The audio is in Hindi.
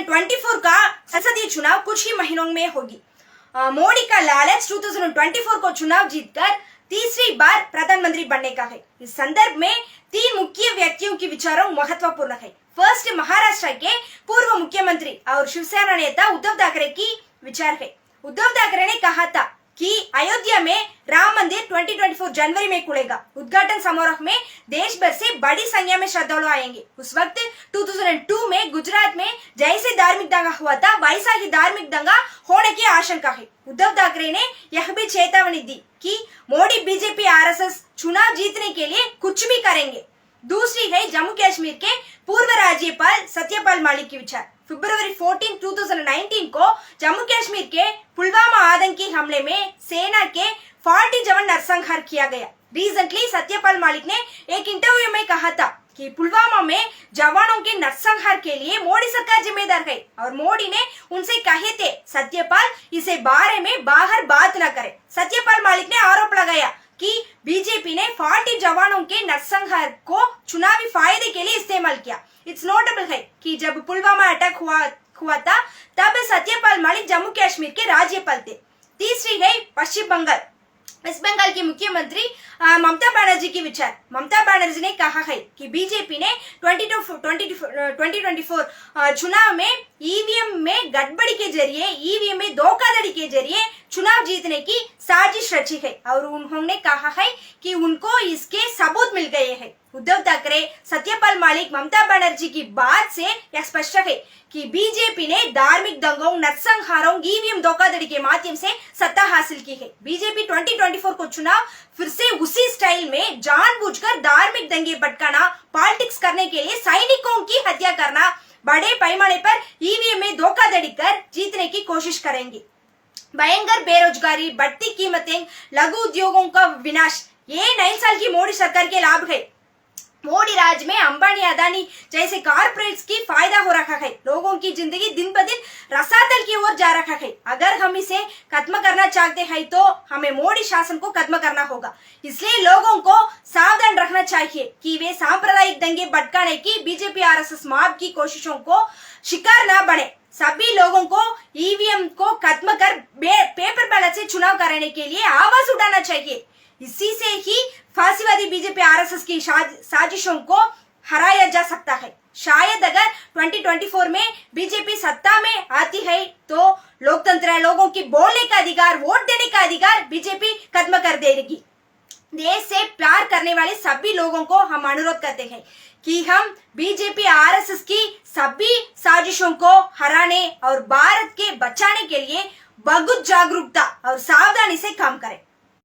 2024 का संसदीय चुनाव कुछ ही महीनों में होगी। मोदी का लालच 2024 को चुनाव जीतकर तीसरी बार प्रधानमंत्री बनने का है। इस संदर्भ में तीन मुख्य व्यक्तियों की विचारों महत्वपूर्ण है। फर्स्ट, महाराष्ट्र के पूर्व मुख्यमंत्री और शिवसेना नेता उद्धव ठाकरे की विचार है। उद्धव ठाकरे ने कहा था कि अयोध्या में राम मंदिर 2024 जनवरी में खुलेगा। उद्घाटन समारोह में देश भर से बड़ी संख्या में श्रद्धालु आएंगे। उस वक्त 2002 में गुजरात में जैसे धार्मिक दंगा हुआ था वैसा ही धार्मिक दंगा होने की आशंका है। उद्धव ठाकरे ने यह भी चेतावनी दी कि मोदी बीजेपी आरएसएस चुनाव जीतने के लिए कुछ भी करेंगे। दूसरी है जम्मू कश्मीर के पूर्व राज्यपाल सत्यपाल मलिक की विचार। फरवरी 14, 2019 को जम्मू कश्मीर के पुलवामा आतंकी हमले में सेना के 40 जवान नरसंहार किया गया। रिसेंटली सत्यपाल मलिक ने एक इंटरव्यू में कहा था कि पुलवामा में जवानों के नरसंहार के लिए मोदी सरकार जिम्मेदार है और मोदी ने उनसे कहे थे सत्यपाल इसे बारे में बाहर बात न करे। सत्यपाल मलिक ने आरोप लगाया कि बीजेपी ने 40 जवानों के नरसंहार को चुनावी फायदे के लिए इस्तेमाल किया। इट्स नोटेबल है कि जब पुलवामा अटैक हुआ था तब सत्यपाल मलिक जम्मू कश्मीर के राज्यपाल थे। तीसरी है पश्चिम बंगाल। वेस्ट बंगाल की मुख्यमंत्री ममता बनर्जी की विचार। ममता बनर्जी ने कहा है कि बीजेपी ने 2024 चुनाव में ईवीएम में गड़बड़ी के जरिए, ईवीएम में धोखाधड़ी के जरिए चुनाव जीतने की साजिश रची है और उन्होंने कहा है कि उनको इसके सबूत मिल गए हैं। उद्धव ठाकरे, सत्यपाल मलिक, ममता बनर्जी की बात से यह स्पष्ट है कि बीजेपी ने धार्मिक दंगों, नरसंहारों, ईवीएम धोखाधड़ी के माध्यम से सत्ता हासिल की है। बीजेपी 2024 को चुनाव फिर से उसी स्टाइल में जानबूझकर धार्मिक दंगे भड़काना, पॉलिटिक्स करने के लिए सैनिकों की हत्या करना, बड़े पैमाने पर ईवीएम में धोखाधड़ी कर जीतने की कोशिश करेंगे। भयंकर बेरोजगारी, बढ़ती कीमतें, लघु उद्योगों का विनाश, ये 9 साल की मोदी सरकार के लाभ है। मोदी राज में अंबानी, अदानी जैसे कॉर्पोरेट्स की फायदा हो रखा है। लोगों की जिंदगी दिन ब दिन रसातल की ओर जा रखा है। अगर हम इसे खत्म करना चाहते हैं तो हमें मोदी शासन को खत्म करना होगा। इसलिए लोगों को सावधान रखना चाहिए कि वे सांप्रदायिक दंगे भड़काने की बीजेपी आरएसएस माफ की कोशिशों को शिकार न बने। सभी लोगों को ईवीएम को खत्म कर पेपर बैलेट से चुनाव कराने के लिए आवाज उठाना चाहिए। इसी से ही फांसीवादी बीजेपी आरएसएस की साजिशों को हराया जा सकता है। शायद अगर 2024 में बीजेपी सत्ता में आती है तो लोकतंत्र, लोगों की बोलने का अधिकार, वोट देने का अधिकार बीजेपी खत्म कर देगी। देश से प्यार करने वाले सभी लोगों को हम अनुरोध करते हैं कि हम बीजेपी आरएसएस की सभी साजिशों को हराने और भारत के बचाने के लिए बहुत जागरूकता और सावधानी से काम करें।